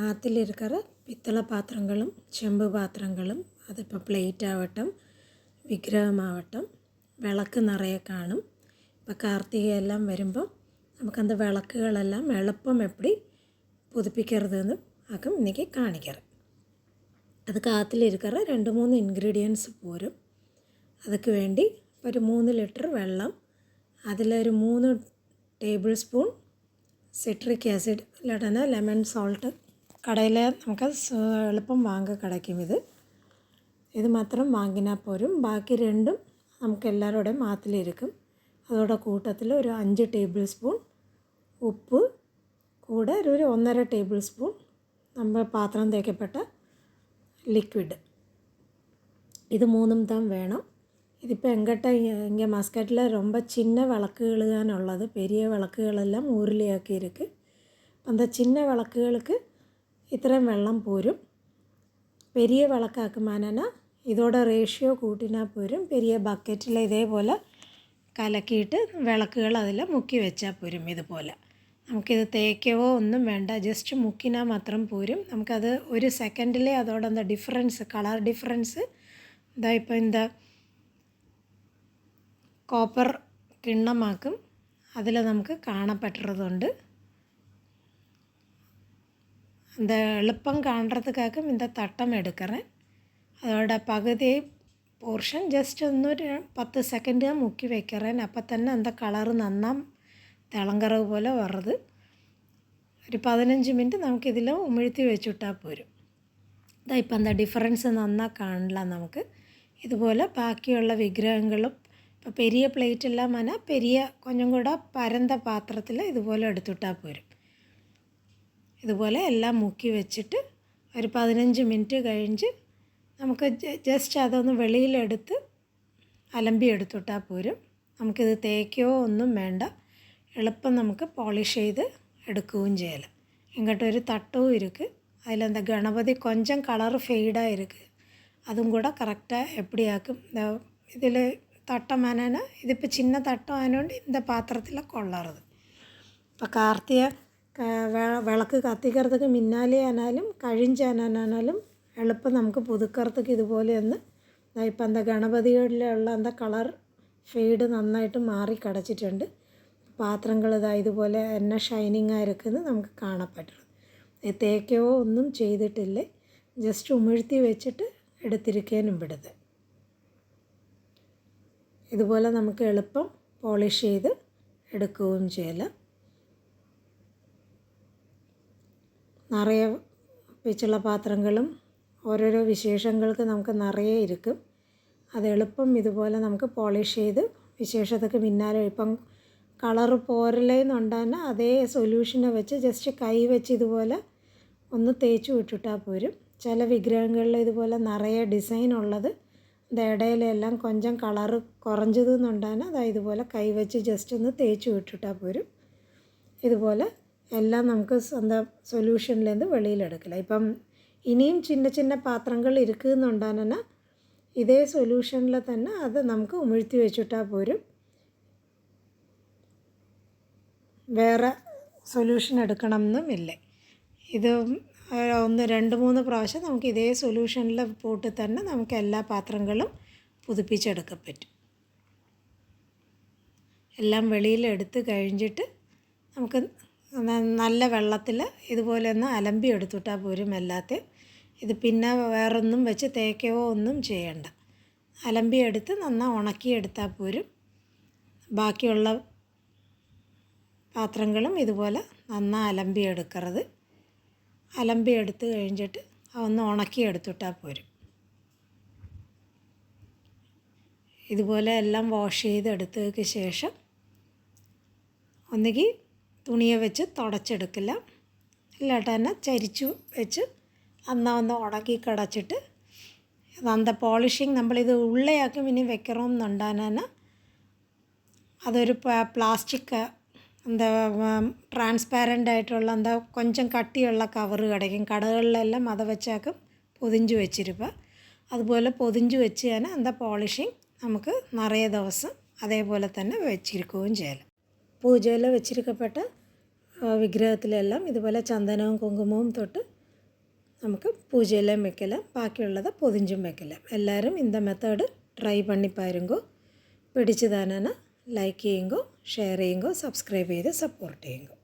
ஆற்றுல இருக்கிற பித்தளை பாத்திரங்களும் ചെമ്പ് പാത്രങ്ങളും അതിപ്പോൾ പ്ലേറ്റ് ആവട്ടെ വിഗ്രഹമാവട്ടെ വിളക്ക് നിറയെ കാണും. ഇപ്പോൾ കാർത്തികയെല്ലാം വരുമ്പോൾ നമുക്കந்த விளக்குகளெல்லாம் എളുപ്പം எப்படி புதுப்பிக்கிறதுன்னு ആക്കും ഇன்றைக்கி കാണിக்கிறேன். அதுக்கு ஆற்றுல இருக்கிற 2-3 ഇൻഗ്രീഡിയൻസ് പോരും. அதுக்கு വേണ്ടി ഒരു 3 ലിറ്റർ വെള്ളം, അതിലൊരു 3 ടേബിൾ സ്പൂൺ സിട്രിക് ആസിഡ് ഇല്ലാതെ ലെമൺ സോൾട്ട്. കടയിൽ നമുക്ക് എളുപ്പം കിടക്കും. ഇത് മാത്രം വാങ്ങിനാൽ പോരും. ബാക്കി രണ്ടും നമുക്ക് എല്ലാവരുടെയും ആറ്റിലിരിക്കും. അതോടെ കൂട്ടത്തിൽ ഒരു 5 ടേബിൾ സ്പൂൺ ഉപ്പ്, കൂടെ ഒരു 1.5 ടേബിൾ സ്പൂൺ നമ്മൾ പാത്രം തേക്കപ്പെട്ട ലിക്വിഡ്. ഇത് മൂന്നും വേണം. ഇതിപ്പോൾ എങ്കിட்ட இங்கே மஸ்கட்டில் ரொம்ப சின்ன விளக்குகளுதானுള്ളത്. பெரிய விளக்குகளெல்லாம் ஊர்லேயாக்கி இருக்குது. அந்த சின்ன விளக்குகளுக்கு ഇത്രയും വെള്ളം പോരും. പെരിയ വിളക്കാക്കുമാനാ ഇതോட റേഷ്യോ കൂട്ടിനാൽ പോരും. പെരിയ ബക്കറ്റിൽ ഇതേപോലെ കലക്കിയിട്ട് വിളക്കുകൾ അതിൽ മുക്കി വെച്ചാൽ പോരും. ഇതുപോലെ നമുക്കിത് തേക്കവോ ഒന്നും വേണ്ട, ജസ്റ്റ് മുക്കിനാൽ മാത്രം പോരും. നമുക്കത് ഒരു സെക്കൻഡിലേ അതോടെ എന്താ ഡിഫറൻസ്, കളർ ഡിഫറൻസ് ഇതാ ഇപ്പോൾ എന്താ കോപ്പർ കിണ്ണമാക്കും അതിൽ നമുക്ക് കാണപ്പെട്ടതുണ്ട്. இந்த എളുപ്പം കാണുறதுக்காக இந்த തട്ടം എടുക്കറേൻ. അതോടെ പകുതി പോർഷൻ ജസ്റ്റ് ഒന്നൊരു 10 സെക്കൻഡ് മുക്കി വെക്കറേൻ. അപ്പം തന്നെ എന്താ കളറ് നന്നാം തിളങ്കറവ് പോലെ വറുത് ഒരു 15 മിനിറ്റ് നമുക്കിതിൽ ഉമിഴ്ത്തി വെച്ചിട്ടാൽ പോരും. ഇതാ ഇപ്പം എന്താ ഡിഫറൻസ് നന്നാ കാണില്ല. നമുക്ക് ഇതുപോലെ ബാക്കിയുള്ള വിഗ്രഹങ്ങളും ഇപ്പോൾ പെരിയ പ്ലേറ്റെല്ലാം പെരിയ കൊഞ്ചം കൂടെ പരന്ത പാത്രത്തിൽ ഇതുപോലെ എടുത്തിട്ടാൽ പോരും. ഇതുപോലെ എല്ലാം മുക്കി വെച്ചിട്ട് ഒരു 15 മിനിറ്റ് കഴിഞ്ഞ് നമുക്ക് ജസ്റ്റ് അതൊന്ന് വെളിയിലെടുത്ത് അലമ്പി എടുത്തിട്ടാൽ പോരും. നമുക്കിത് തേക്കോ ഒന്നും വേണ്ട, എളുപ്പം നമുക്ക് പോളിഷ് ചെയ്ത് എടുക്കുകയും ചെയ്യலாம். എങ്ങോട്ട് ഒരു തട്ടവും ഇരിക്ക്. അതിലെന്താ ഗണപതി കൊഞ്ചം കളർ ഫെയ്ഡാக இருக்குது. അതും കൂടെ കറക്റ്റാக എപ്പിടിയാക്കും. ഇതിൽ തട്ടമാനാണ് ഇതിപ്പോൾ ചിന്ന തട്ടം ആയതുകൊണ്ട് இந்த പാത്രത്തിൽ കൊള്ളാറത്. ഇപ്പോൾ കാർത്തിക വിളക്ക് കത്തിക്കറതൊക്കെ മിന്നാലേ ആനാലും കഴിഞ്ഞാനാലും എളുപ്പം നമുക്ക് പുതുക്കറതൊക്കെ ഇതുപോലെ ഒന്ന് ഇപ്പം എന്താ ഗണപതികളിലുള്ള എന്താ കളർ ഫെയ്ഡ് നന്നായിട്ട് മാറി കിടച്ചിട്ടുണ്ട്. പാത്രങ്ങൾ ഇതുപോലെ എന്നെ ഷൈനിങ് ആയിരിക്കുന്നത് നമുക്ക് കാണപ്പെട്ടത്. തേക്കവോ ഒന്നും ചെയ്തിട്ടില്ലേ, ജസ്റ്റ് ഉമിഴ്ത്തി വെച്ചിട്ട് എടുത്തിരിക്കാനും വിടുത്. ഇതുപോലെ നമുക്ക് എളുപ്പം പോളിഷ് ചെയ്ത് എടുക്കുകയും ചെയ്യலாம். നിറയെ പിച്ചള പാത്രങ്ങളും ഓരോരോ വിശേഷങ്ങൾക്ക് നമുക്ക് നിറയെ ഇരിക്കും. അത് എളുപ്പം ഇതുപോലെ നമുക്ക് പോളിഷ് ചെയ്ത് വിശേഷത്തൊക്കെ പിന്നാലെ ഇപ്പം കളറ് പോരലേന്നുണ്ടാകുന്ന അതേ സൊല്യൂഷനെ വെച്ച് ജസ്റ്റ് കൈ വെച്ച് ഇതുപോലെ ഒന്ന് തേച്ച് വിട്ടിട്ടാൽ പോരും. ചില വിഗ്രഹങ്ങളിൽ ഇതുപോലെ നിറയെ ഡിസൈൻ ഉള്ളത് ഇടയിലെല്ലാം കൊഞ്ചം കളറ് കുറഞ്ഞതെന്നുണ്ടാകുന്ന അതായത് ഇതുപോലെ കൈ വെച്ച് ജസ്റ്റ് ഒന്ന് തേച്ച് വിട്ടിട്ടാൽ പോരും. ഇതുപോലെ എല്ലാം നമുക്ക് സ്വന്തം സൊല്യൂഷനിലേന്ന് വെളിയിലെടുക്കില്ല. ഇപ്പം ഇനിയും ചിന്ന ചിന്ന പാത്രങ്ങൾ ഇരിക്കുന്നുണ്ടാകുന്ന ഇതേ സൊല്യൂഷനിൽ തന്നെ അത് നമുക്ക് ഉമിഴ്ത്തി വെച്ചിട്ടാൽ പോരും. വേറെ സൊല്യൂഷൻ എടുക്കണമെന്നുമില്ല. ഇത് 1-2-3 പ്രാവശ്യം നമുക്ക് ഇതേ സൊല്യൂഷനിൽ പോട്ട് തന്നെ നമുക്ക് എല്ലാ പാത്രങ്ങളും പുതുപ്പിച്ചെടുക്കാൻ പറ്റും. എല്ലാം വെളിയിലെടുത്ത് കഴിഞ്ഞിട്ട് നമുക്ക് നല്ല വെള്ളത്തിൽ ഇതുപോലെ ഒന്ന് അലമ്പി എടുത്തിട്ടാൽ പോരും എല്ലാத்தையும். ഇത് പിന്നെ വേറൊന്നും വെച്ച് തേക്കവോ ഒന്നും ചെയ്യണ്ട, അലമ്പി എടുത്ത് നന്നാ ഉണക്കിയെടുത്താൽ പോരും. ബാക്കിയുള്ള പാത്രങ്ങളും ഇതുപോലെ നന്നാ അലമ്പി എടുക്കരുത്. അലമ്പി എടുത്ത് കഴിഞ്ഞിട്ട് ഒന്ന് ഉണക്കിയെടുത്തിട്ടാൽ പോരും. ഇതുപോലെ എല്ലാം വാഷ് ചെയ്തെടുത്തതിന് ശേഷം ഒന്നുകിൽ തുണിയെ വെച്ച് തുടച്ചെടുക്കില്ല, ഇല്ലാട്ട് തന്നെ ചരിച്ചു വെച്ച് ഒന്ന് ഉണക്കി കിടച്ചിട്ട് അന്ത പോളിഷിങ് നമ്മളിത് ഉള്ളയാക്കും ഇനി വെക്കണമെന്നുണ്ടാകാൻ അതൊരു പ്ലാസ്റ്റിക് എന്താ ട്രാൻസ്പാരൻ്റ് ആയിട്ടുള്ള എന്താ കൊഞ്ചം കട്ടിയുള്ള കവറ് കിടക്കും കടകളിലെല്ലാം അത് വെച്ചാക്കും പൊതിഞ്ചു വെച്ചിരിപ്പോൾ. അതുപോലെ പൊതിഞ്ചു വെച്ച് തന്നെ എന്താ പോളിഷിങ് നമുക്ക് നിറയെ ദിവസം അതേപോലെ തന്നെ വെച്ചിരിക്കുകയും ചെയ്യலாம். പൂജയിൽ വെച്ചിരിക്കപ്പെട്ട വിഗ്രഹത്തിലെല്ലാം ഇതുപോലെ ചന്ദനവും കുങ്കുമവും തൊട്ട് നമുക്ക് பூஜையிலும் வைக்கலாம், பாக்கியுள்ளதை பொதிஞ்சும் வைக்கலாம். எல்லாரும் இந்த மெத்தடு ட்ரை பண்ணி பாருங்கோ. பிடிச்சதானா லைக் ചെയ്യുங்கோ, ഷെയർ ചെയ്യുங்கോ, സബ്സ്ക്രൈബ് ചെയ്ത് സപ്പോർട്ട് ചെയ്യുங்கോ.